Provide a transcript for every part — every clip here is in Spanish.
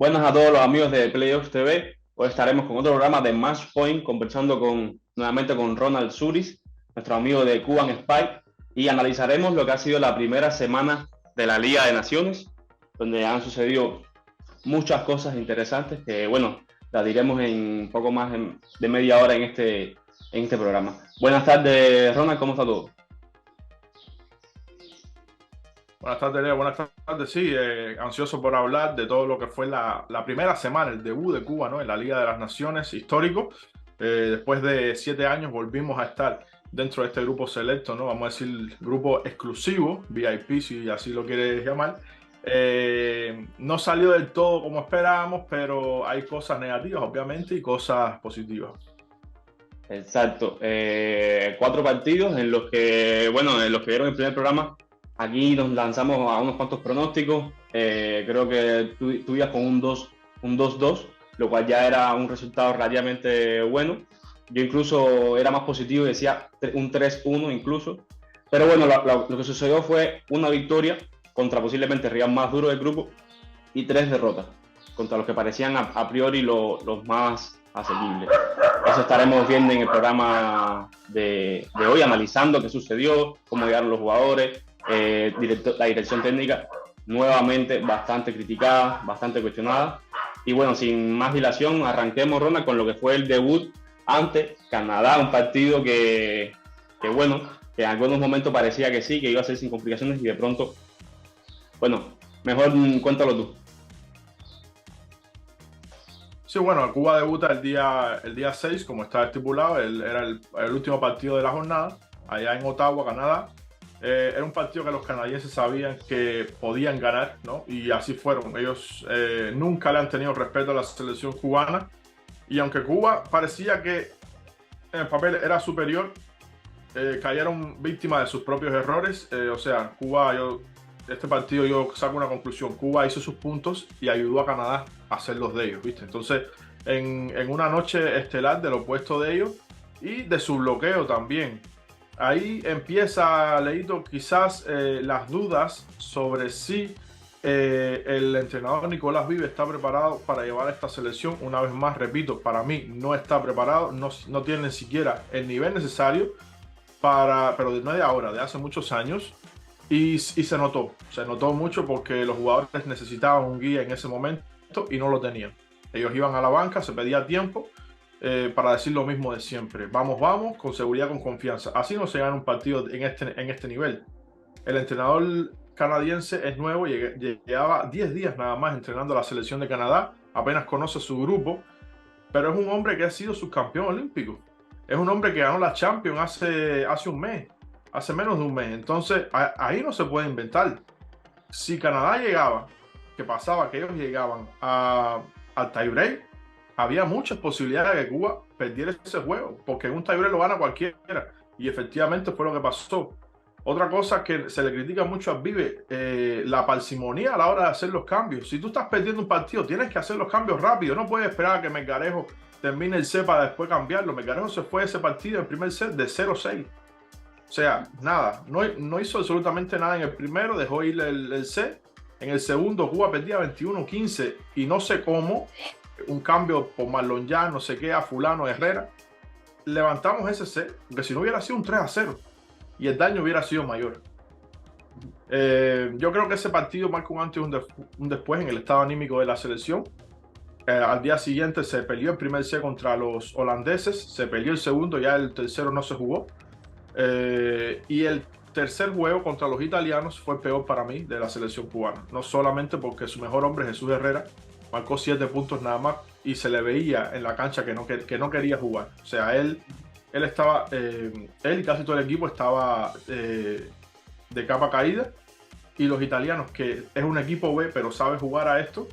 Buenas a todos los amigos de Playoffs TV. Hoy estaremos con otro programa de Match Point, conversando nuevamente con Ronald Suris, nuestro amigo de Cuban Spy, y analizaremos lo que ha sido la primera semana de la Liga de Naciones, donde han sucedido muchas cosas interesantes que, bueno, las diremos en poco más de media hora en este programa. Buenas tardes, Ronald, ¿cómo está todo? Buenas tardes, Leo. Buenas tardes. Sí, ansioso por hablar de todo lo que fue la primera semana, el debut de Cuba, ¿no? En la Liga de las Naciones, histórico. Después de 7 años volvimos a estar dentro de este grupo selecto, ¿no? Vamos a decir grupo exclusivo, VIP, si así lo quieres llamar. No salió del todo como esperábamos, pero hay cosas negativas, obviamente, y cosas positivas. Exacto. 4 partidos en los que, bueno, en los que vieron el primer programa. Aquí nos lanzamos a unos cuantos pronósticos. Creo que tú ibas con un 2-2, lo cual ya era un resultado relativamente bueno. Yo incluso era más positivo y decía un 3-1 incluso. Pero bueno, lo que sucedió fue una victoria contra posiblemente el rival más duro del grupo y 3 derrotas contra los que parecían a priori los más asequibles. Eso estaremos viendo en el programa de hoy, analizando qué sucedió, cómo llegaron los jugadores, la dirección técnica nuevamente bastante criticada, bastante cuestionada. Y bueno, sin más dilación, arranquemos, Ronald, con lo que fue el debut ante Canadá, un partido que bueno, que en algunos momentos parecía que sí, que iba a ser sin complicaciones y de pronto, bueno, mejor cuéntalo tú. Sí, bueno, Cuba debuta el día 6, como estaba estipulado. Era el último partido de la jornada, allá en Ottawa, Canadá. Era un partido que los canadienses sabían que podían ganar, ¿no? Y así fueron. Ellos nunca le han tenido respeto a la selección cubana. Y aunque Cuba parecía que en el papel era superior, cayeron víctimas de sus propios errores. O sea, este partido yo saco una conclusión. Cuba hizo sus puntos y ayudó a Canadá a hacer los de ellos, ¿viste? Entonces, en una noche estelar del opuesto de ellos y de su bloqueo también. Ahí empieza, Leito, quizás las dudas sobre si el entrenador Nicolás Vives está preparado para llevar a esta selección. Una vez más, repito, para mí no está preparado, no tiene ni siquiera el nivel necesario pero no de ahora, de hace muchos años. Y se notó mucho porque los jugadores necesitaban un guía en ese momento y no lo tenían. Ellos iban a la banca, se pedía tiempo para decir lo mismo de siempre. Vamos, vamos, con seguridad, con confianza. Así no se gana un partido en este nivel. El entrenador canadiense es nuevo, llevaba 10 días nada más entrenando a la selección de Canadá, apenas conoce su grupo, pero es un hombre que ha sido subcampeón olímpico. Es un hombre que ganó la Champions hace un mes, hace menos de un mes. Entonces, ahí no se puede inventar. Si Canadá llegaba, que pasaba que ellos llegaban al tiebreak, había muchas posibilidades de que Cuba perdiera ese juego, porque en un tiebreak lo gana cualquiera. Y efectivamente fue lo que pasó. Otra cosa que se le critica mucho a Vive, la parsimonía a la hora de hacer los cambios. Si tú estás perdiendo un partido, tienes que hacer los cambios rápido. No puedes esperar a que Melgarejo termine el set para después cambiarlo. Melgarejo se fue ese partido en el primer set de 0-6. O sea, nada, no hizo absolutamente nada en el primero, dejó ir el set. En el segundo, Cuba perdía 21-15 y no sé cómo, un cambio por Marlon Jan, no sé qué, a fulano, Herrera. Levantamos ese set, porque si no hubiera sido un 3-0 y el daño hubiera sido mayor. Yo creo que ese partido marca un antes y un después en el estado anímico de la selección. Al día siguiente se peleó el primer set contra los holandeses, se peleó el segundo, ya el tercero no se jugó. Y el tercer juego contra los italianos fue peor para mí de la selección cubana. No solamente porque su mejor hombre, Jesús Herrera, marcó 7 puntos nada más y se le veía en la cancha que no quería jugar. O sea, él y casi todo el equipo estaba de capa caída. Y los italianos, que es un equipo B, pero sabe jugar a esto,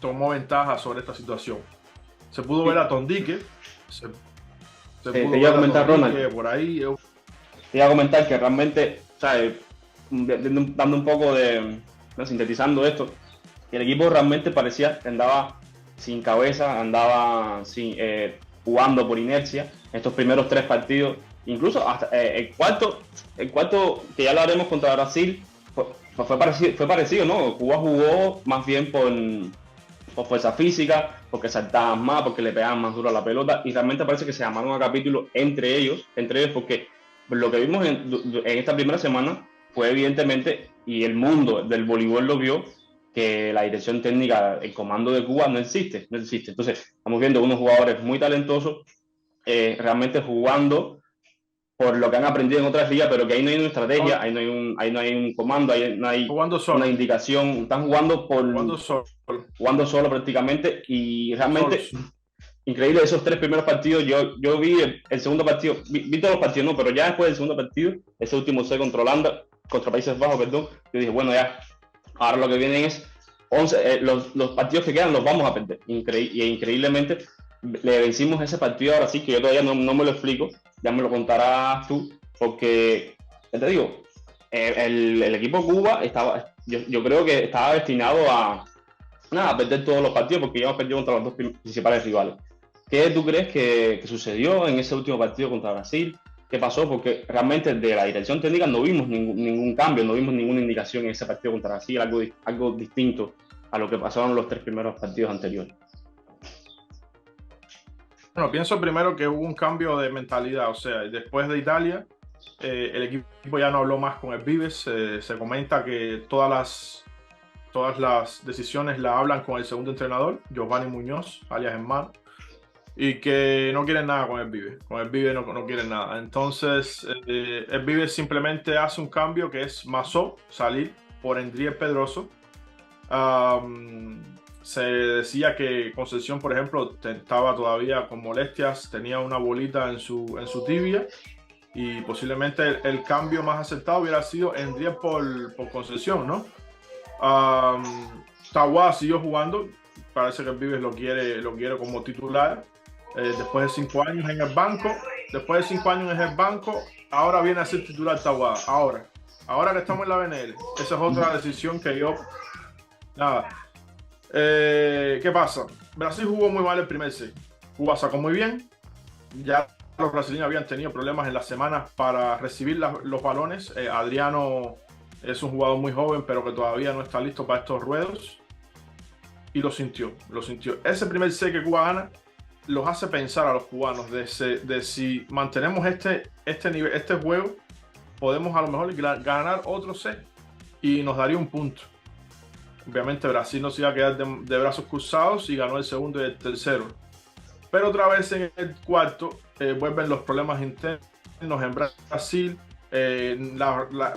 tomó ventaja sobre esta situación. Se pudo ver a Tondique, se Te pudo iba a ver a comentar, Ronald. Tondique por ahí. Te iba a comentar que realmente, ¿sabes? Dando un poco de, no, sintetizando esto, que el equipo realmente parecía que andaba sin cabeza, andaba jugando por inercia estos primeros 3 partidos, incluso hasta el cuarto, que ya lo haremos contra Brasil, fue parecido, ¿no? Cuba jugó más bien por fuerza física, porque saltaban más, porque le pegaban más duro a la pelota, y realmente parece que se llamaron a capítulo entre ellos, porque lo que vimos en esta primera semana fue evidentemente, y el mundo del voleibol lo vio, que la dirección técnica, el comando de Cuba no existe, no existe. Entonces, estamos viendo unos jugadores muy talentosos, realmente jugando por lo que han aprendido en otras ligas, pero que ahí no hay una estrategia, ahí no hay un comando, ahí no hay una indicación, están jugando solo prácticamente, y realmente increíble esos 3 primeros partidos. Yo vi el segundo partido, vi todos los partidos, no, pero ya después del segundo partido, ese último set contra Holanda, contra Países Bajos, perdón, yo dije, bueno, ya, ahora lo que vienen es 11, los partidos que quedan los vamos a perder, y increíblemente le vencimos ese partido ahora sí, que yo todavía no me lo explico, ya me lo contarás tú, porque, ya te digo, el equipo Cuba yo creo que estaba destinado a perder todos los partidos, porque ya hemos perdido contra los dos principales rivales. ¿Qué tú crees que sucedió en ese último partido contra Brasil? ¿Qué pasó? Porque realmente de la dirección técnica no vimos ningún cambio, no vimos ninguna indicación en ese partido contra Brasil, algo distinto a lo que pasaron en los 3 primeros partidos anteriores. Bueno, pienso primero que hubo un cambio de mentalidad, o sea, después de Italia, el equipo ya no habló más con el Vives, se comenta que todas las decisiones las hablan con el segundo entrenador, Giovanni Muñoz, alias Hermano, y que no quieren nada con el Vives, no quieren nada. Entonces, el Vives simplemente hace un cambio que es Masó, salir por Endriel Pedroso. Se decía que Concepción, por ejemplo, estaba todavía con molestias, tenía una bolita en su tibia, y posiblemente el cambio más acertado hubiera sido Endriel por Concepción, ¿no? Tahuada siguió jugando, parece que el Vives lo quiere como titular, después de 5 años en el banco, ahora viene a ser titular Tahuada, ahora que estamos en la BNL, esa es otra decisión que yo, nada. ¿Qué pasa? Brasil jugó muy mal el primer set. Cuba sacó muy bien. Ya los brasileños habían tenido problemas en las semanas para recibir los balones. Adriano es un jugador muy joven, pero que todavía no está listo para estos ruedos. Y lo sintió. Ese primer set que Cuba gana los hace pensar a los cubanos de si mantenemos este nivel, este juego, podemos a lo mejor ganar otro set y nos daría un punto. Obviamente Brasil no se iba a quedar de brazos cruzados y ganó el segundo y el tercero. Pero otra vez en el cuarto vuelven los problemas internos en Brasil,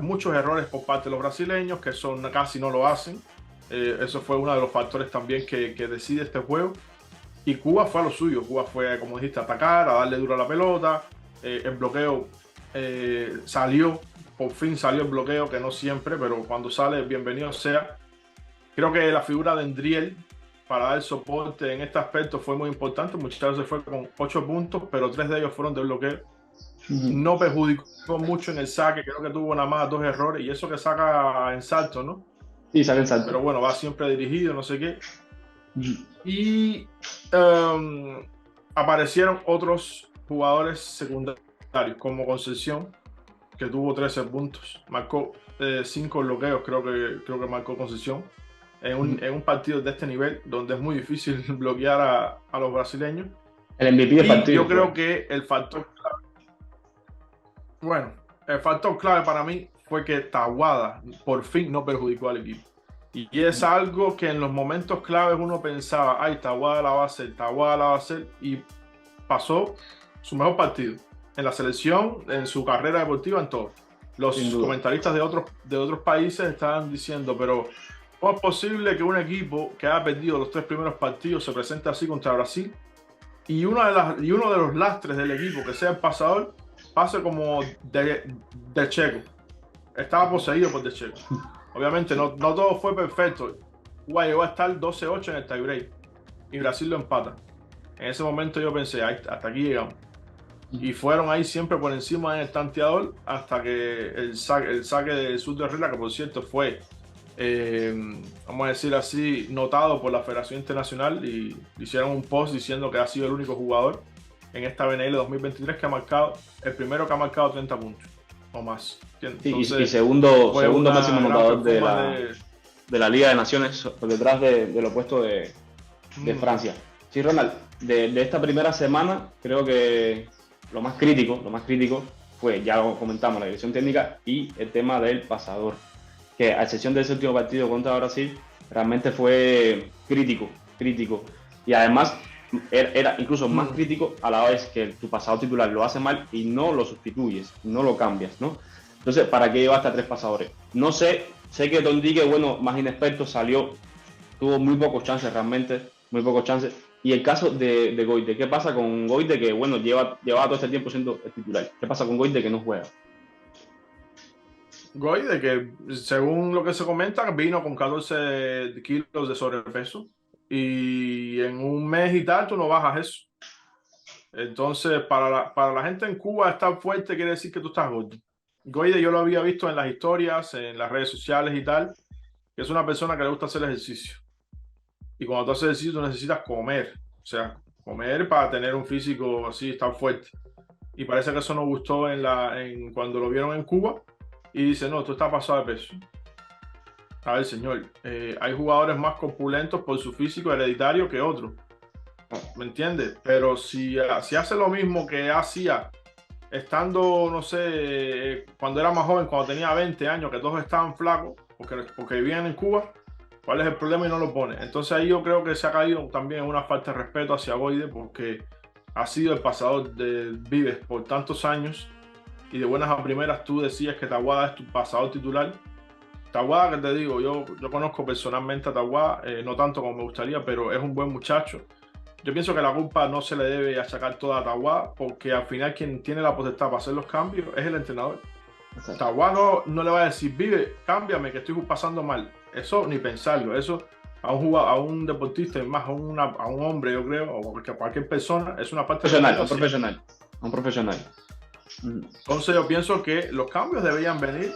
muchos errores por parte de los brasileños, que casi no lo hacen. Eso fue uno de los factores también que decide este juego. Y Cuba fue a lo suyo. Cuba fue, como dijiste, a atacar, a darle duro a la pelota. El bloqueo por fin salió el bloqueo, que no siempre, pero cuando sale, bienvenido sea. Creo que la figura de Endriel para dar soporte en este aspecto fue muy importante. Muchas veces fue con 8 puntos, pero 3 de ellos fueron de bloqueo. No perjudicó mucho en el saque, creo que tuvo nada más 2 errores, y eso que saca en salto, ¿no? Sí, saca en salto. Pero bueno, va siempre dirigido, no sé qué. Y aparecieron otros jugadores secundarios, como Concepción, que tuvo 13 puntos. Marcó 5 bloqueos, creo que marcó Concepción. En un partido de este nivel, donde es muy difícil bloquear a los brasileños. El MVP del partido. Yo creo que el factor clave para mí fue que Tahuada por fin no perjudicó al equipo. Y es algo que en los momentos claves uno pensaba, Tahuada la va a hacer, y pasó su mejor partido en la selección, en su carrera deportiva, en todo. Los comentaristas de otros países estaban diciendo, pero ¿cómo es posible que un equipo que ha perdido los 3 primeros partidos se presente así contra Brasil? Y uno de los lastres del equipo, que sea el pasador, pase como de Checo. Estaba poseído por de Checo. Obviamente no todo fue perfecto. Cuba llegó a estar 12-8 en el tiebreak y Brasil lo empata. En ese momento yo pensé, hasta aquí llegamos. Y fueron ahí siempre por encima en el tanteador hasta que el saque de Sur de Herrera, que por cierto fue, vamos a decir así, notado por la Federación Internacional, y hicieron un post diciendo que ha sido el único jugador en esta BNL 2023 que ha marcado, el primero que ha marcado 30 puntos o más. Entonces, y segundo máximo anotador de la Liga de Naciones, por detrás de lo puesto de de Francia. Sí, Ronald, de esta primera semana, creo que lo más crítico fue, ya lo comentamos, la dirección técnica y el tema del pasador, que a excepción de ese último partido contra Brasil, realmente fue crítico. Y además era incluso más crítico a la vez que tu pasador titular lo hace mal y no lo sustituyes, no lo cambias, ¿no? Entonces, ¿para qué llevaste a 3 pasadores? No sé que Don Dique, bueno, más inexperto, tuvo muy pocos chances realmente, muy pocos chances. Y el caso de Goite, ¿qué pasa con Goite que, bueno, llevaba todo este tiempo siendo el titular? ¿Qué pasa con Goite que no juega? Goite, que según lo que se comenta, vino con 14 kilos de sobrepeso y en un mes y tal tú no bajas eso. Entonces, para la gente en Cuba, estar fuerte quiere decir que tú estás gordo. Goide yo lo había visto en las historias, en las redes sociales y tal, que es una persona que le gusta hacer ejercicio. Y cuando tú haces ejercicio, tú necesitas comer. O sea, comer para tener un físico así, estar fuerte. Y parece que eso no gustó cuando lo vieron en Cuba. Y dice, no, tú estás pasado de peso. A ver, señor, hay jugadores más corpulentos por su físico hereditario que otros. ¿Me entiendes? Pero si hace lo mismo que hacía estando, no sé, cuando era más joven, cuando tenía 20 años, que todos estaban flacos, porque vivían en Cuba, ¿cuál es el problema? Y no lo pone. Entonces ahí yo creo que se ha caído también una falta de respeto hacia Goide, porque ha sido el pasador de Vives por tantos años, y de buenas a primeras tú decías que Taboada es tu pasador titular. Taboada, que te digo, yo conozco personalmente a Taboada, no tanto como me gustaría, pero es un buen muchacho. Yo pienso que la culpa no se le debe achacar toda a Taboada, porque al final quien tiene la potestad para hacer los cambios es el entrenador. Taboada no le va a decir, Vive, cámbiame que estoy pasando mal. Eso ni pensarlo. Eso a un deportista, más a un hombre, yo creo, o a cualquier persona, es una parte un profesional. Entonces yo pienso que los cambios deberían venir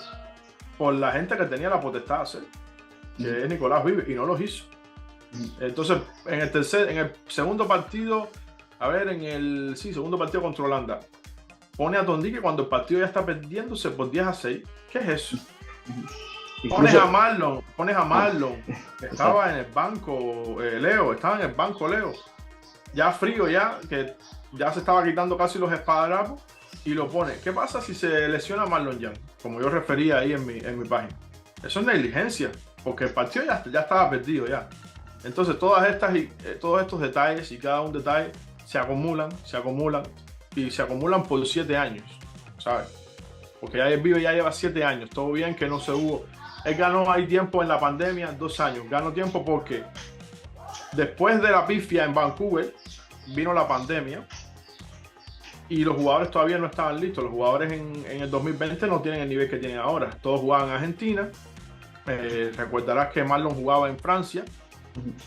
por la gente que tenía la potestad de hacer, que es Nicolás Vives, y no los hizo. Entonces, en el segundo partido, segundo partido contra Holanda, pone a Tondique cuando el partido ya está perdiéndose por 10-6. ¿Qué es eso? Pones a Marlon, que estaba en el banco, Leo, ya frío, que ya se estaba quitando casi los espadarapos, y lo pone. ¿Qué pasa si se lesiona Marlon Young? Como yo refería ahí en mi página. Eso es negligencia, porque el partido ya estaba perdido ya. Entonces todos estos detalles y cada un detalle se acumulan por 7 años, ¿sabes? Porque ya el Vive ya lleva 7 años, todo bien que no se hubo. Él ganó ahí tiempo en la pandemia, 2 años. Ganó tiempo porque después de la pifia en Vancouver vino la pandemia y los jugadores todavía no estaban listos. Los jugadores en el 2020 no tienen el nivel que tienen ahora. Todos jugaban en Argentina. Recordarás que Marlon jugaba en Francia.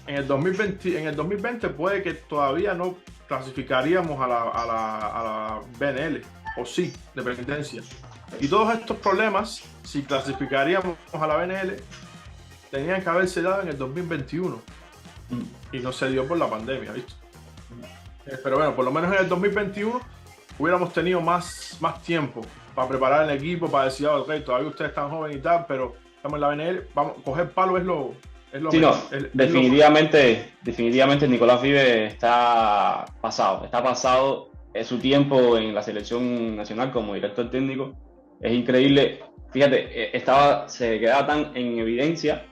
En el 2020 puede que todavía no clasificaríamos a la BNL, o sí, de dependencia. Y todos estos problemas, si clasificaríamos a la BNL, tenían que haberse dado en el 2021. Y no se dio por la pandemia, ¿viste? Pero bueno, por lo menos en el 2021 hubiéramos tenido más tiempo para preparar el equipo, para decir, ok, todavía ustedes están jóvenes y tal, pero estamos en la BNL, vamos, coger palo es lo sí, no, definitivamente Nicolás Vives está pasado su tiempo en la selección nacional como director técnico. Es increíble, fíjate, se quedaba tan en evidencia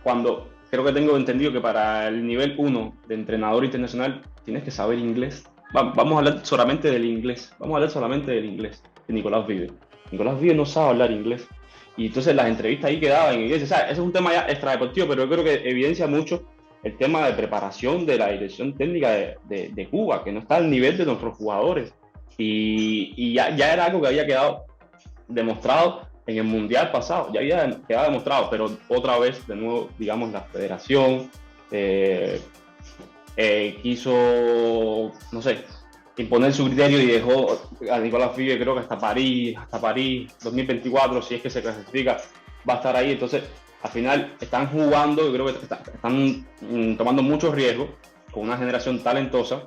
cuando creo que tengo entendido que para el nivel 1 de entrenador internacional tienes que saber inglés. Vamos a hablar solamente del inglés, de Nicolás Vives. Nicolás Vives no sabe hablar inglés. Y entonces las entrevistas ahí quedaban en inglés. O sea, ese es un tema ya extradeportivo, pero yo creo que evidencia mucho el tema de preparación de la dirección técnica de Cuba, que no está al nivel de nuestros jugadores. Y ya era algo que había quedado demostrado en el Mundial pasado. Ya había quedado demostrado, pero otra vez, de nuevo, digamos, la federación quiso, no sé, imponer su criterio y dejó a Nicolás Vives, creo que hasta París 2024, si es que se clasifica, va a estar ahí. Entonces, al final están jugando, yo creo que están tomando muchos riesgos con una generación talentosa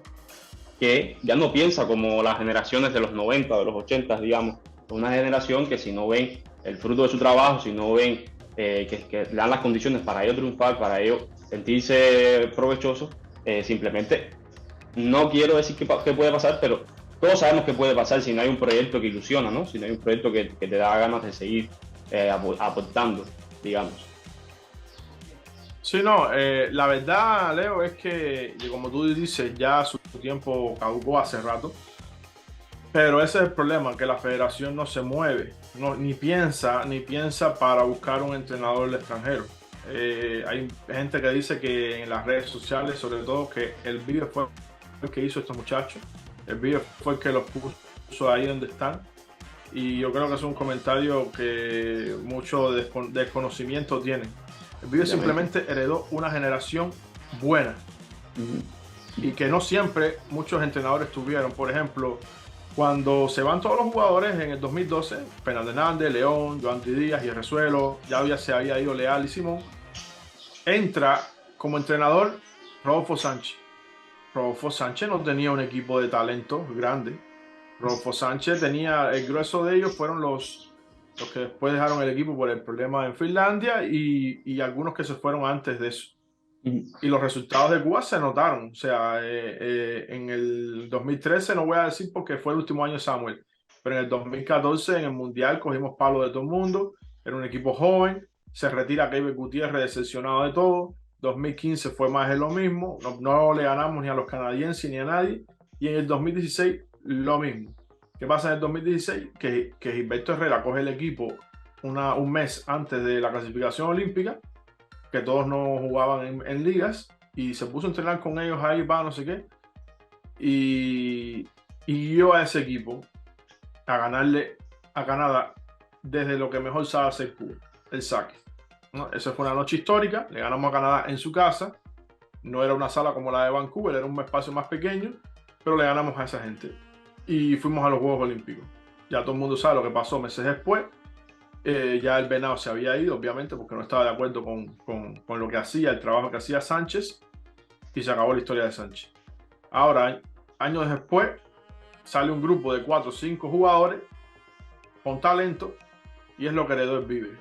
que ya no piensa como las generaciones de los 90, de los 80, digamos. Una generación que si no ven el fruto de su trabajo, si no ven que le dan las condiciones para ellos triunfar, para ellos sentirse provechosos, Simplemente no quiero decir que puede pasar, pero todos sabemos que puede pasar si no hay un proyecto que ilusiona, ¿no? Si no hay un proyecto que te da ganas de seguir aportando, digamos. Sí, no, la verdad, Leo, es que, como tú dices, ya su tiempo caducó hace rato, pero ese es el problema, que la federación no se mueve, ni piensa para buscar un entrenador del extranjero. Hay gente que dice que en las redes sociales, sobre todo, que el vídeo fue el que hizo estos muchachos, el vídeo fue el que los puso ahí donde están, y yo creo que es un comentario que mucho desconocimiento tienen. El vídeo simplemente heredó una generación buena y que no siempre muchos entrenadores tuvieron. Por ejemplo, cuando se van todos los jugadores en el 2012, Fernández, León, Joan Díaz y Resuelo, se había ido Leal y Simón, entra como entrenador Rodolfo Sánchez. Rodolfo Sánchez no tenía un equipo de talento grande. Rodolfo Sánchez tenía, el grueso de ellos fueron los que después dejaron el equipo por el problema en Finlandia y algunos que se fueron antes de eso. Y los resultados de Cuba se notaron. O sea, en el 2013, no voy a decir porque fue el último año de Samuel, pero en el 2014 en el Mundial cogimos palo de todo el mundo. Era un equipo joven. Se retira Keiber Gutiérrez, decepcionado de todo. 2015 fue más de lo mismo. No le ganamos ni a los canadienses ni a nadie. Y en el 2016 lo mismo. ¿Qué pasa en el 2016? Que Gilberto Herrera coge el equipo un mes antes de la clasificación olímpica, que todos no jugaban en ligas, y se puso a entrenar con ellos ahí, no sé qué, y guió a ese equipo a ganarle a Canadá desde lo que mejor sabe hacer Cuba, el saque, ¿no? Esa fue una noche histórica. Le ganamos a Canadá en su casa. No era una sala como la de Vancouver, era un espacio más pequeño, pero le ganamos a esa gente. Y fuimos a los Juegos Olímpicos. Ya todo el mundo sabe lo que pasó meses después. Ya el Venado se había ido, obviamente, porque no estaba de acuerdo con lo que hacía, el trabajo que hacía Sánchez, y se acabó la historia de Sánchez. Ahora, años después, sale un grupo de 4 o 5 jugadores con talento, y es lo que heredó el Vive.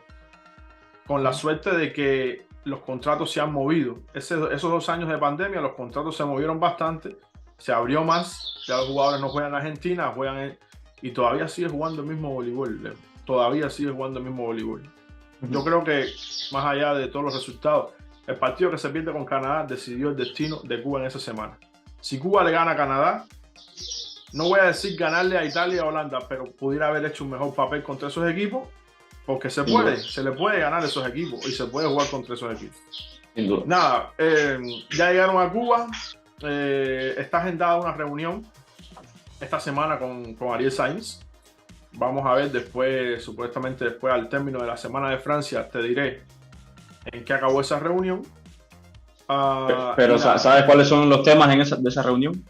Con la suerte de que los contratos se han movido. Esos 2 años de pandemia, los contratos se movieron bastante, se abrió más, ya los jugadores no juegan en Argentina, y todavía sigue jugando el mismo voleibol. Todavía sigue jugando el mismo voleibol. Yo creo que, más allá de todos los resultados, el partido que se pierde con Canadá decidió el destino de Cuba en esa semana. Si Cuba le gana a Canadá, no voy a decir ganarle a Italia y a Holanda, pero pudiera haber hecho un mejor papel contra esos equipos, porque se le puede ganar a esos equipos y se puede jugar contra esos equipos. Nada, ya llegaron a Cuba. Está agendada una reunión esta semana con Ariel Sainz. Vamos a ver después, supuestamente después al término de la semana de Francia, te diré en qué acabó esa reunión. Pero ¿sabes cuáles son los temas de esa reunión?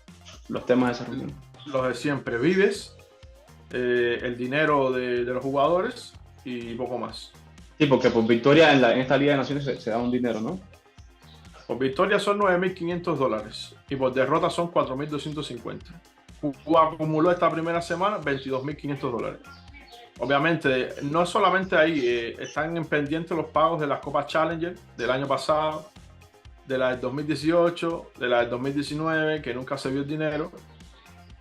Los temas de esa reunión. Los de siempre, Vives, el dinero de los jugadores y poco más. Sí, porque por victoria en esta Liga de Naciones se da un dinero, ¿no? Por victoria son $9.500 y por derrota son $4.250. Cuba acumuló esta primera semana $22.500. Obviamente, no solamente ahí, están en pendiente los pagos de las Copas Challenger del año pasado, de la del 2018, de la del 2019, que nunca se vio el dinero.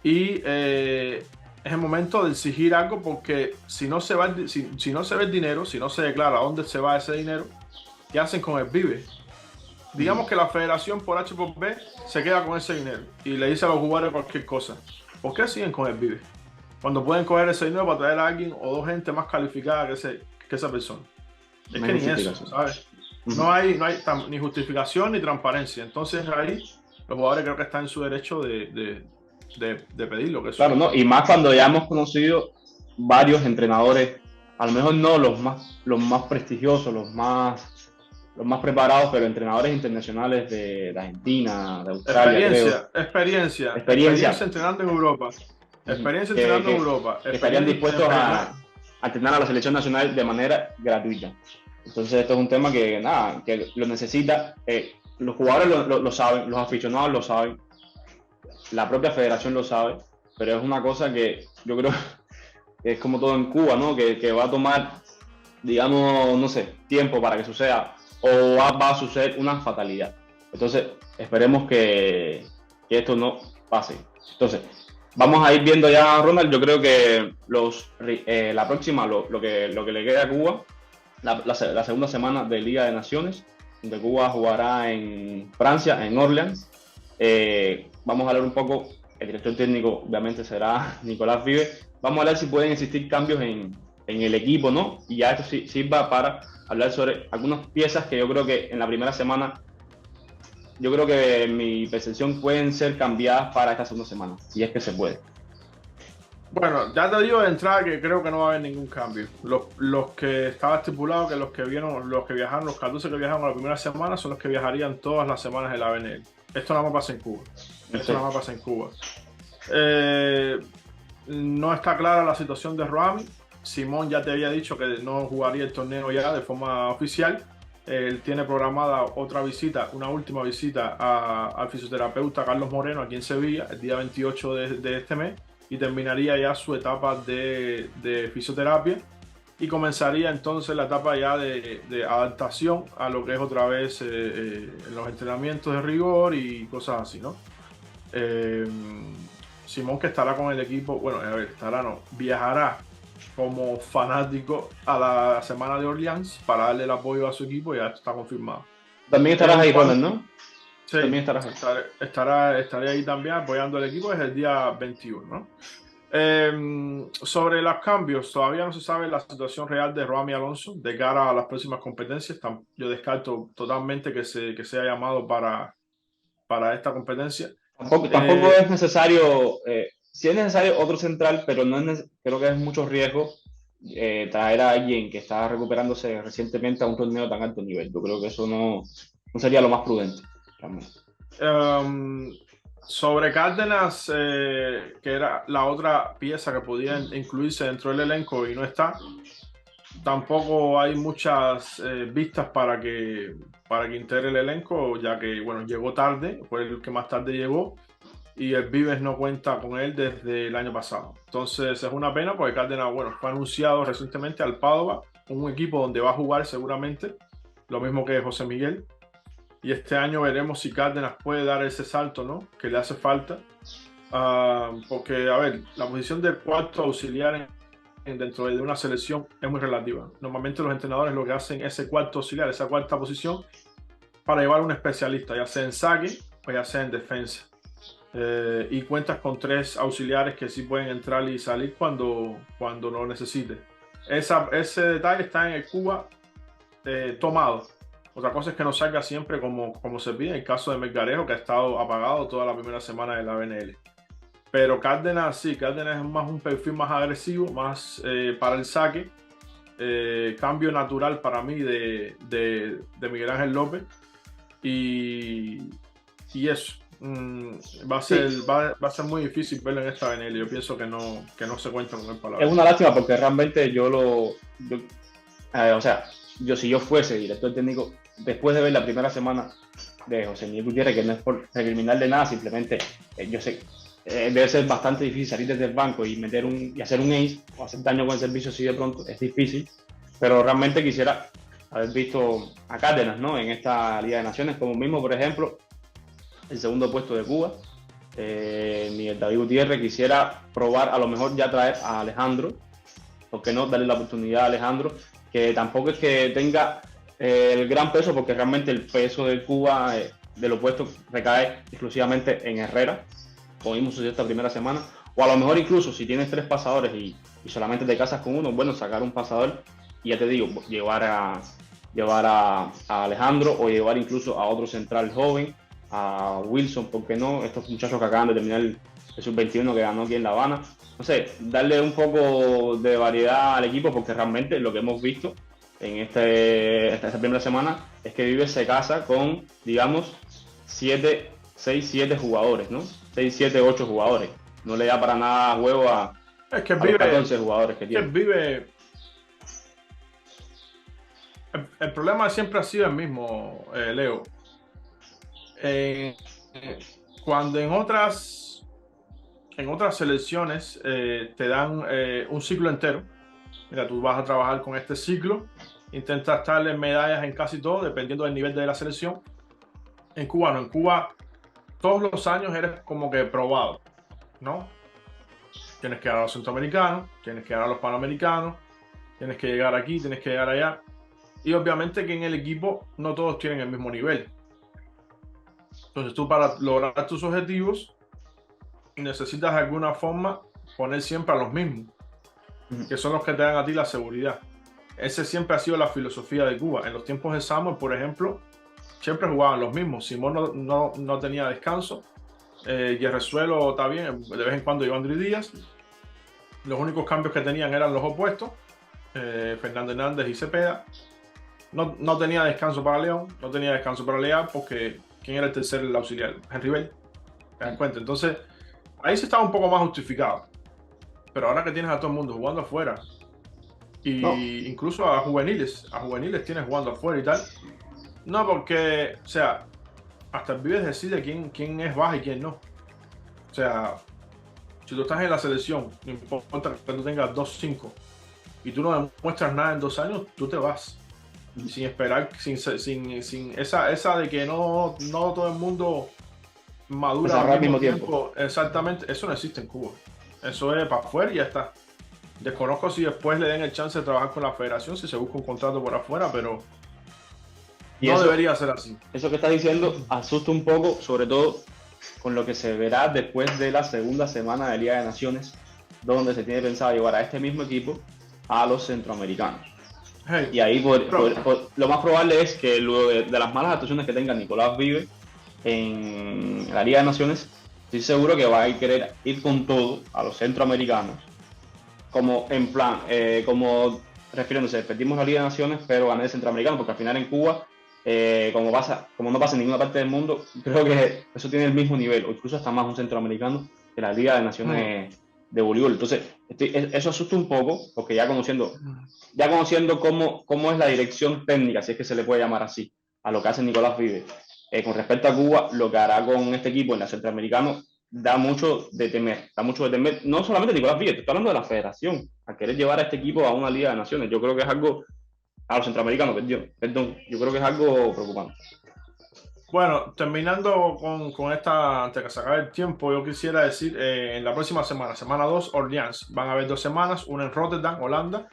Y es el momento de exigir algo, porque si no se ve el dinero, si no se declara dónde se va ese dinero, ¿qué hacen con el Vive? Digamos que la federación por H por B se queda con ese dinero y le dice a los jugadores cualquier cosa. ¿Por qué siguen con el Vive? Cuando pueden coger ese dinero para traer a alguien o 2 gente más calificada que esa persona. Es que ni eso, ¿sabes? No hay ni justificación ni transparencia. Entonces ahí los jugadores creo que están en su derecho de pedirlo. Claro, ¿no? Y más cuando ya hemos conocido varios entrenadores, a lo mejor no los más prestigiosos, los más preparados, pero entrenadores internacionales de Argentina, de Australia. Experiencia entrenando en Europa. Estarían dispuestos a entrenar a la selección nacional de manera gratuita. Entonces esto es un tema que lo necesita. Los jugadores lo saben, los aficionados lo saben, la propia federación lo sabe, pero es una cosa que yo creo que es como todo en Cuba, ¿no? Que va a tomar, digamos, no sé, tiempo para que suceda, o va a suceder una fatalidad. Entonces, esperemos que esto no pase. Entonces, vamos a ir viendo ya, Ronald. Yo creo que la próxima, lo que le queda a Cuba, la segunda semana de Liga de Naciones, donde Cuba jugará en Francia, en Orleans. Vamos a hablar un poco, el director técnico obviamente será Nicolás Vives. Vamos a hablar si pueden existir cambios en el equipo, ¿no? Y ya esto sirva para hablar sobre algunas piezas que yo creo que en la primera semana, yo creo que en mi percepción pueden ser cambiadas para esta segunda semana, si es que se puede. Bueno, ya te digo de entrada que creo que no va a haber ningún cambio. Los que estaba estipulado que los que viajaron, los 14 que viajaron a la primera semana son los que viajarían todas las semanas de la BNL. Esto nada más pasa en Cuba. Esto nada más pasa en Cuba. No está clara la situación de Roami. Simón ya te había dicho que no jugaría el torneo ya de forma oficial. Él tiene programada otra visita, una última visita al fisioterapeuta Carlos Moreno aquí en Sevilla el día 28 de este mes, y terminaría ya su etapa de fisioterapia y comenzaría entonces la etapa ya de adaptación a lo que es otra vez los entrenamientos de rigor y cosas así, ¿no? Simón, que estará con el equipo, bueno, a ver, viajará como fanático a la semana de Orleans para darle el apoyo a su equipo, ya está confirmado. También estarás ahí, Ronald, ¿no? Sí, también estarás ahí. Estaré ahí también apoyando al equipo desde el día 21, ¿no? Sobre los cambios, todavía no se sabe la situación real de Roami Alonso de cara a las próximas competencias. Yo descarto totalmente que sea llamado para esta competencia. Tampoco es necesario, sí es necesario otro central, pero creo que es mucho riesgo traer a alguien que está recuperándose recientemente a un torneo de tan alto nivel. Yo creo que eso no sería lo más prudente, realmente. Sobre Cárdenas, que era la otra pieza que podía incluirse dentro del elenco y no está, tampoco hay muchas vistas para que integre el elenco, ya que bueno, llegó tarde, fue el que más tarde llegó, y el Vives no cuenta con él desde el año pasado. Entonces es una pena porque Cárdenas, bueno, fue anunciado recientemente al Padova, un equipo donde va a jugar seguramente, lo mismo que José Miguel. Y este año veremos si Cárdenas puede dar ese salto, ¿no?, que le hace falta. Porque, a ver, la posición del cuarto auxiliar dentro de una selección es muy relativa. Normalmente los entrenadores lo que hacen es ese cuarto auxiliar, esa cuarta posición, para llevar a un especialista, ya sea en saque o ya sea en defensa. Y cuentas con 3 auxiliares que sí pueden entrar y salir cuando lo necesite. Ese detalle está en el Cuba tomado. Otra cosa es que no salga siempre como se pide, en el caso de Melgarejo, que ha estado apagado toda la primera semana de la BNL. Pero Cárdenas, sí, Cárdenas es más un perfil más agresivo, más para el saque. Cambio natural para mí de Miguel Ángel López. Y eso. Va a ser muy difícil verlo en esta BNL. Yo pienso que no se cuenta con él para la Es una lástima porque realmente o sea, si yo fuese director técnico, después de ver la primera semana de José Miguel Gutiérrez, que no es por recriminar de nada, simplemente yo sé, debe ser bastante difícil salir desde el banco y hacer un ace o hacer daño con el servicio así de pronto, es difícil, pero realmente quisiera haber visto a Cárdenas, ¿no?, en esta Liga de Naciones, como mismo, por ejemplo, el segundo puesto de Cuba, Miguel David Gutiérrez. Quisiera probar, a lo mejor ya traer a Alejandro, ¿por qué no darle la oportunidad a Alejandro? Que tampoco es que tenga el gran peso, porque realmente el peso de Cuba del opuesto recae exclusivamente en Herrera, como vimos esta primera semana, o a lo mejor incluso si tienes 3 pasadores y solamente te casas con uno, bueno, sacar un pasador y ya te digo, llevar a Alejandro, o llevar incluso a otro central joven, a Wilson, ¿por qué no? Estos muchachos que acaban de terminar el sub-21 que ganó aquí en La Habana. No sé, darle un poco de variedad al equipo, porque realmente lo que hemos visto en esta primera semana es que Vives se casa con, digamos, 6, 7 jugadores, ¿no? 6, 7, 8 jugadores. No le da para nada juego a los 14 jugadores que tiene. El problema siempre ha sido el mismo, Leo. Cuando en otras selecciones te dan un ciclo entero, mira, tú vas a trabajar con este ciclo, intentas darle medallas en casi todo, dependiendo del nivel de la selección, En Cuba no, en Cuba todos los años eres como que probado, ¿no? Tienes que llegar a los centroamericanos, tienes que llegar a los panamericanos, tienes que llegar aquí, tienes que llegar allá. Y obviamente que en el equipo no todos tienen el mismo nivel. Entonces tú para lograr tus objetivos necesitas de alguna forma poner siempre a los mismos, que son los que te dan a ti la seguridad. Ese siempre ha sido la filosofía de Cuba. En los tiempos de Samuel, por ejemplo, siempre jugaban los mismos. Simón no tenía descanso. Guerrezuelo está bien, de vez en cuando iba Andrés Díaz. Los únicos cambios que tenían eran los opuestos, Fernando Hernández y Cepeda. No tenía descanso para León, no tenía descanso para Leal, porque ¿quién era el tercer auxiliar? Henry Bell. ¿Te das cuenta? Entonces, ahí se estaba un poco más justificado. Pero ahora que tienes a todo el mundo jugando afuera, No, y incluso a juveniles tienes jugando afuera y tal, no, porque, o sea, hasta el Vives decide quién es baja y quién no. O sea, si tú estás en la selección, no importa que tú tengas 2-5 y tú no demuestras nada en 2 años, tú te vas. Sin esperar, sin esa de que no todo el mundo madura desarrollar al al mismo mismo tiempo. tiempo. Exactamente, eso no existe en Cuba. Eso es para afuera y ya está. Desconozco si después le den el chance de trabajar con la federación, si se busca un contrato por afuera, pero Y no eso, debería ser así. eso que estás diciendo asusta un poco, sobre todo con lo que se verá después de la segunda semana de Liga de Naciones, donde se tiene pensado llevar a este mismo equipo a los centroamericanos. Hey, Y ahí pero, lo más probable es que luego de las malas actuaciones que tenga Nicolás Vive en la Liga de Naciones, estoy seguro que va a querer ir con todo a los centroamericanos, como en plan, como refiriéndose, perdimos la Liga de Naciones, pero gané el centroamericano, porque al final en Cuba, como no pasa en ninguna parte del mundo, creo que eso tiene el mismo nivel, o incluso hasta más un centroamericano que la Liga de Naciones de voleibol. Entonces, eso asusta un poco, porque ya conociendo cómo es la dirección técnica, si es que se le puede llamar así, a lo que hace Nicolás Vive, con respecto a Cuba, lo que hará con este equipo en la Centroamericano da mucho de temer, no solamente Nicolás Vive, te estoy hablando de la federación, a querer llevar a este equipo a una Liga de Naciones. Yo creo que es algo, a los centroamericanos, perdón, yo creo que es algo preocupante. bueno, terminando con esta, antes de que se acabe el tiempo, yo quisiera decir, en la próxima semana, semana 2 Orleans, van a haber 2 semanas, una en Rotterdam, Holanda,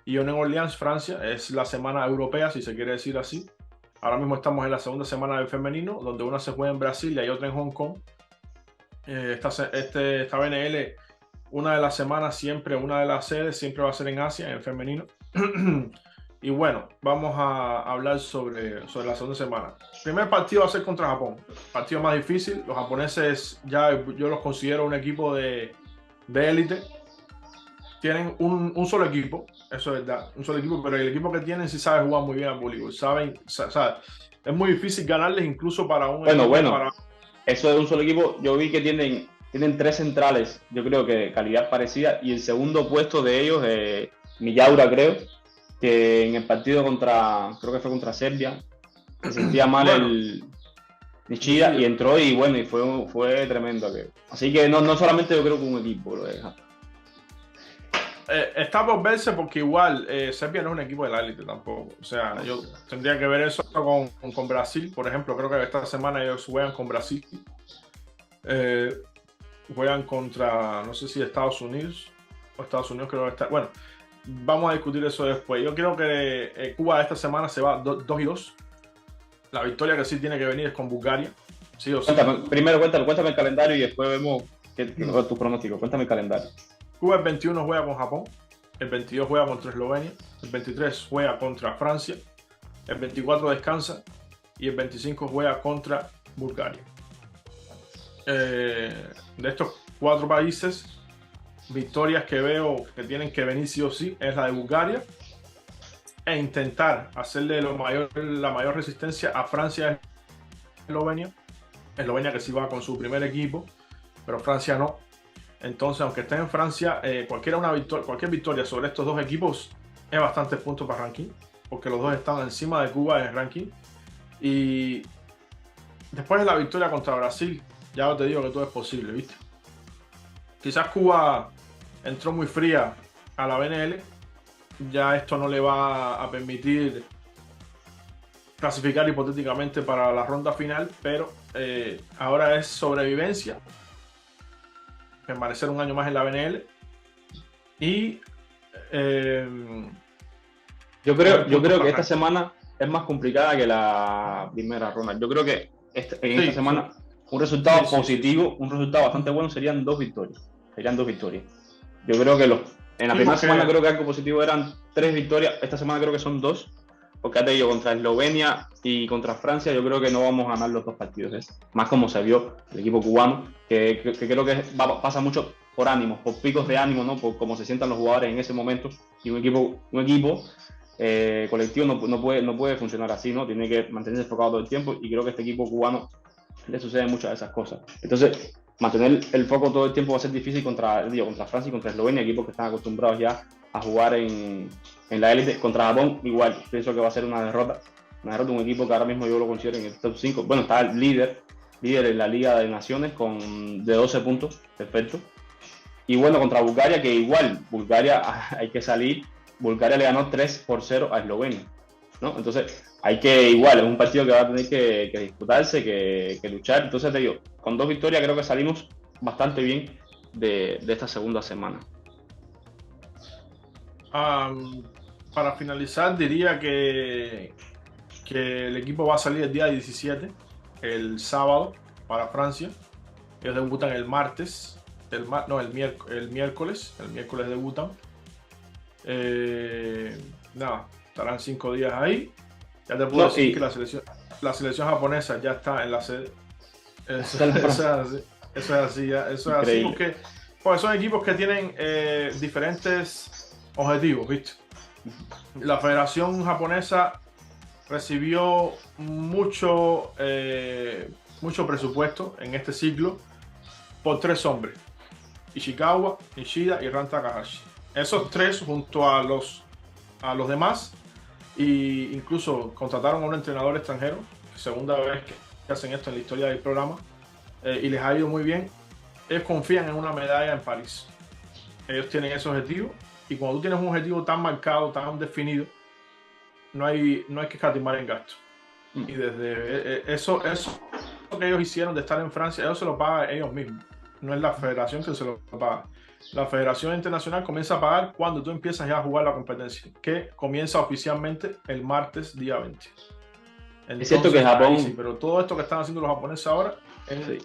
y una en Orleans, Francia. Es la semana europea, si se quiere decir así. Ahora mismo estamos en la segunda semana del femenino, donde una se juega en Brasil y hay otra en Hong Kong. Esta BNL, una de las semanas siempre, una de las sedes siempre va a ser en Asia, en el femenino. Y bueno, vamos a hablar sobre la segunda semana. El primer partido va a ser contra Japón. Partido más difícil. Los japoneses ya yo los considero un equipo de élite. Tienen un solo equipo, eso es verdad, un solo equipo, pero el equipo que tienen sí sabe jugar muy bien al voleibol. Es muy difícil ganarles incluso para un Bueno, equipo bueno, eso de un solo equipo, yo vi que tienen tres centrales, yo creo que de calidad parecida, y el segundo puesto de ellos, Millaura, creo, que en el partido creo que fue contra Serbia, se sentía mal bueno, el Nishida y entró y bueno, y fue tremendo aquello. Así que no solamente yo creo que un equipo lo deja. está por verse porque igual Serbia no es un equipo de la élite tampoco. O sea, yo tendría que ver eso con Brasil, por ejemplo. Creo que esta semana ellos juegan con Brasil. Eh, Juegan contra, no sé si Estados Unidos o Estados Unidos creo que está. Bueno, vamos a discutir eso después. Yo creo que Cuba esta semana se va 2-2. La victoria que sí tiene que venir es con Bulgaria. Sí o sí. Primero cuéntame el calendario y después vemos tu pronóstico. Cuéntame el calendario. Cuba el 21 juega con Japón. El 22 juega contra Eslovenia. El 23 juega contra Francia. El 24 descansa. Y el 25 juega contra Bulgaria. De estos 4 países, victorias que veo que tienen que venir sí o sí es la de Bulgaria, e intentar hacerle la mayor resistencia a Francia y Eslovenia. Eslovenia que sí va con su primer equipo, pero Francia no. Entonces, aunque esté en Francia, cualquier victoria sobre estos dos equipos es bastantes puntos para ranking, porque los dos están encima de Cuba en el ranking. Y después de la victoria contra Brasil, ya te digo que todo es posible, ¿viste? Quizás Cuba entró muy fría a la BNL, ya esto no le va a permitir clasificar hipotéticamente para la ronda final, pero ahora es sobrevivencia, permanecer un año más en la BNL y yo creo que esta semana es más complicada que la primera, Ronald. Yo creo que en esta semana un resultado positivo, un resultado bastante bueno serían 2 victorias. Serían 2 victorias. Yo creo que en la primera semana creo que algo positivo eran 3 victorias. Esta semana creo que son 2. Porque te digo, contra Eslovenia y contra Francia yo creo que no vamos a ganar los 2 partidos. Más como se vio el equipo cubano, que creo que pasa mucho por ánimos, por picos de ánimo, ¿no? Por cómo se sientan los jugadores en ese momento. Y un equipo colectivo no puede funcionar así, ¿no? Tiene que mantenerse enfocado todo el tiempo y creo que a este equipo cubano le suceden muchas de esas cosas. Entonces, mantener el foco todo el tiempo va a ser difícil contra Francia y contra Eslovenia, equipos que están acostumbrados ya a jugar en la élite. Contra Japón, igual, pienso que va a ser una derrota, un equipo que ahora mismo yo lo considero en el top 5. Bueno, está el líder en la Liga de Naciones de 12 puntos, perfecto. Y bueno, contra Bulgaria, que igual, Bulgaria hay que salir. Bulgaria le ganó 3-0 a Eslovenia, ¿no? Entonces, igual, es un partido que va a tener que disputarse, que luchar. Entonces, te digo, con 2 victorias creo que salimos bastante bien de esta segunda semana. Para finalizar, diría que el equipo va a salir el día 17, el sábado, para Francia. Ellos debutan el martes, el miércoles debutan. Nada, estarán 5 días ahí. Ya te puedo decir que la selección japonesa ya está en la sede. Eso es así porque son equipos que tienen diferentes objetivos, ¿viste? La Federación Japonesa recibió mucho presupuesto en este ciclo por 3 hombres: Ishikawa, Nishida y Ran Takahashi. Esos 3 junto a los demás, e incluso contrataron a un entrenador extranjero, segunda vez que hacen esto en la historia del programa, y les ha ido muy bien. Ellos confían en una medalla en París. Ellos tienen ese objetivo, y cuando tú tienes un objetivo tan marcado, tan definido, no hay que escatimar en gasto. Y desde eso que ellos hicieron de estar en Francia, ellos se lo pagan ellos mismos. No es la federación que se lo paga. La Federación Internacional comienza a pagar cuando tú empiezas ya a jugar la competencia, que comienza oficialmente el martes día 20. Entonces, es cierto que Japón... Sí, pero todo esto que están haciendo los japoneses ahora... Sí.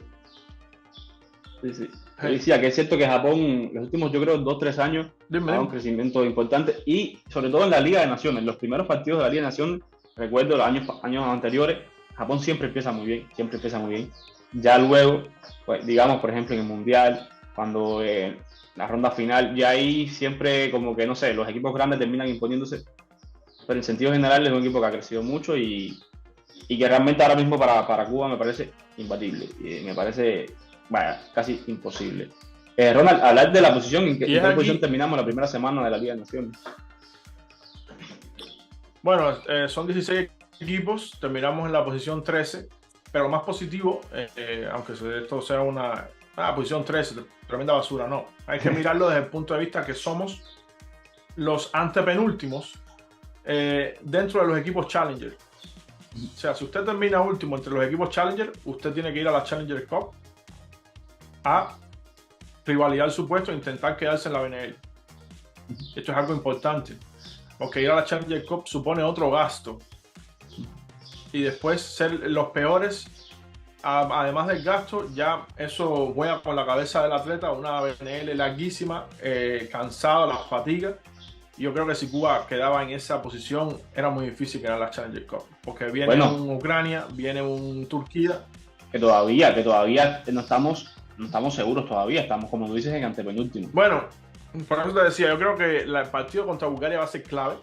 Decía que es cierto que Japón, los últimos, yo creo, 2-3 años, ha dado un crecimiento importante, y sobre todo en la Liga de Naciones. Los primeros partidos de la Liga de Naciones, recuerdo los años anteriores, Japón siempre empieza muy bien. Ya luego, pues, digamos, por ejemplo, en el Mundial, cuando la ronda final, ya ahí siempre como que, no sé, los equipos grandes terminan imponiéndose, pero en sentido general es un equipo que ha crecido mucho y que realmente ahora mismo para Cuba me parece imbatible, me parece casi imposible. Ronald, hablar de la posición, ¿en qué posición terminamos la primera semana de la Liga de Naciones? Bueno, son 16 equipos, terminamos en la posición 13, pero lo más positivo, aunque esto sea una posición 13, tremenda basura, no. Hay que mirarlo desde el punto de vista que somos los antepenúltimos dentro de los equipos Challenger. O sea, si usted termina último entre los equipos Challenger, usted tiene que ir a la Challenger Cup a rivalidar su puesto e intentar quedarse en la BNL. Esto es algo importante, porque ir a la Challenger Cup supone otro gasto. Y después ser los peores, además del gasto, ya eso juega con la cabeza del atleta, una BNL larguísima, cansado, la fatiga. Yo creo que si Cuba quedaba en esa posición, era muy difícil ganar la Challenger Cup, porque viene un Ucrania, viene un Turquía. Que todavía no estamos seguros todavía, estamos, como tú dices, en antepenúltimo. Bueno, por eso te decía, yo creo que el partido contra Bulgaria va a ser clave.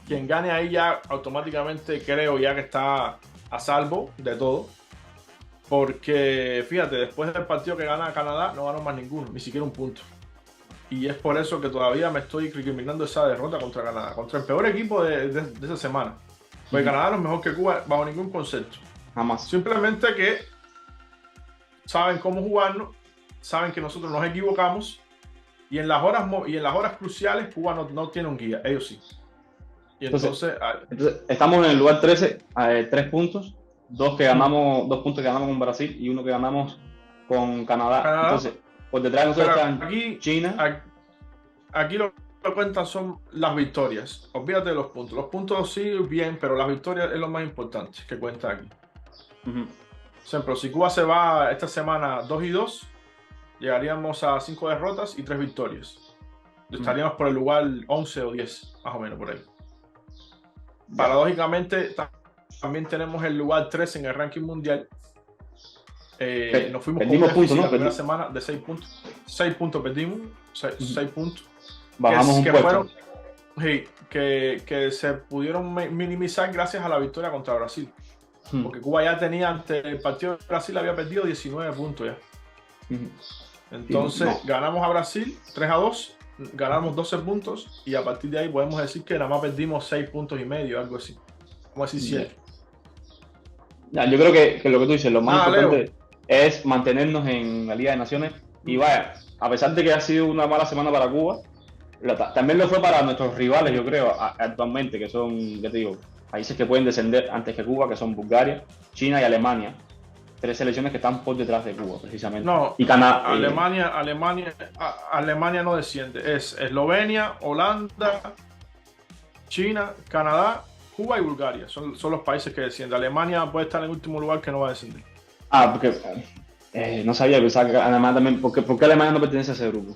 Quien gane ahí ya automáticamente creo ya que está a salvo de todo. Porque, fíjate, después del partido que gana Canadá, no ganó más ninguno, ni siquiera un punto. Y es por eso que todavía me estoy recriminando esa derrota contra Canadá, contra el peor equipo de esa semana. Porque Canadá no es mejor que Cuba bajo ningún concepto. Jamás. Simplemente que saben cómo jugarnos, saben que nosotros nos equivocamos, y en las horas cruciales Cuba no tiene un guía, ellos sí. Y entonces, entonces estamos en el lugar 13 a 3 puntos, dos puntos que ganamos con Brasil y uno que ganamos con Canadá. Entonces, por detrás de nosotros están aquí, China. Aquí lo que cuentan son las victorias. Olvídate de los puntos. Los puntos sí, bien, pero las victorias es lo más importante que cuenta aquí. Por ejemplo, si Cuba se va esta semana 2-2, llegaríamos a 5 derrotas y 3 victorias. Estaríamos por el lugar 11 o 10, más o menos por ahí. Paradójicamente, también tenemos el lugar 3 en el ranking mundial. Nos fuimos con un déficit la primera semana de 6 puntos. 6 puntos perdimos. 6 puntos. Bajamos un puesto. Que se pudieron minimizar gracias a la victoria contra Brasil. Porque Cuba ya tenía, ante el partido de Brasil, había perdido 19 puntos ya. Entonces, ganamos a Brasil 3-2, ganamos 12 puntos y a partir de ahí podemos decir que nada más perdimos 6 puntos y medio, algo así. Vamos a decir 7. Yo creo que lo que tú dices, lo más importante es mantenernos en la Liga de Naciones. Y vaya, a pesar de que ha sido una mala semana para Cuba, también lo fue para nuestros rivales, yo creo, actualmente, que son, ya te digo, países que pueden descender antes que Cuba, que son Bulgaria, China y Alemania. 3 selecciones que están por detrás de Cuba, precisamente. No, y Canadá, Alemania no desciende. Es Eslovenia, Holanda, China, Canadá, Cuba y Bulgaria. Son los países que descienden. Alemania puede estar en el último lugar que no va a descender. Porque no sabía, pensaba que Alemania también. ¿Por qué Alemania no pertenece a ese grupo?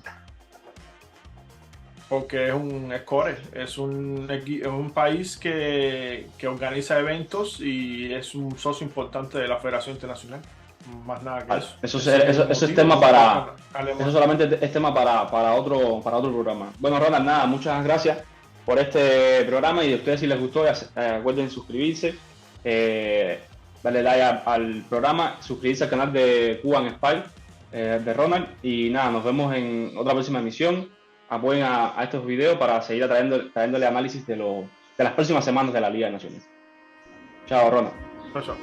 Porque es un score, es un país que organiza eventos y es un socio importante de la Federación Internacional. Más nada que eso. Eso es tema para. Eso solamente es tema para otro programa. Bueno, Ronald, nada, muchas gracias por este programa y a ustedes si les gustó, recuerden suscribirse, darle like al programa, suscribirse al canal de Cuban Spy de Ronald y nada, nos vemos en otra próxima emisión. Apoyen a estos videos para seguir trayéndole análisis de las próximas semanas de la Liga de Naciones. Chao, Ronald. Chao.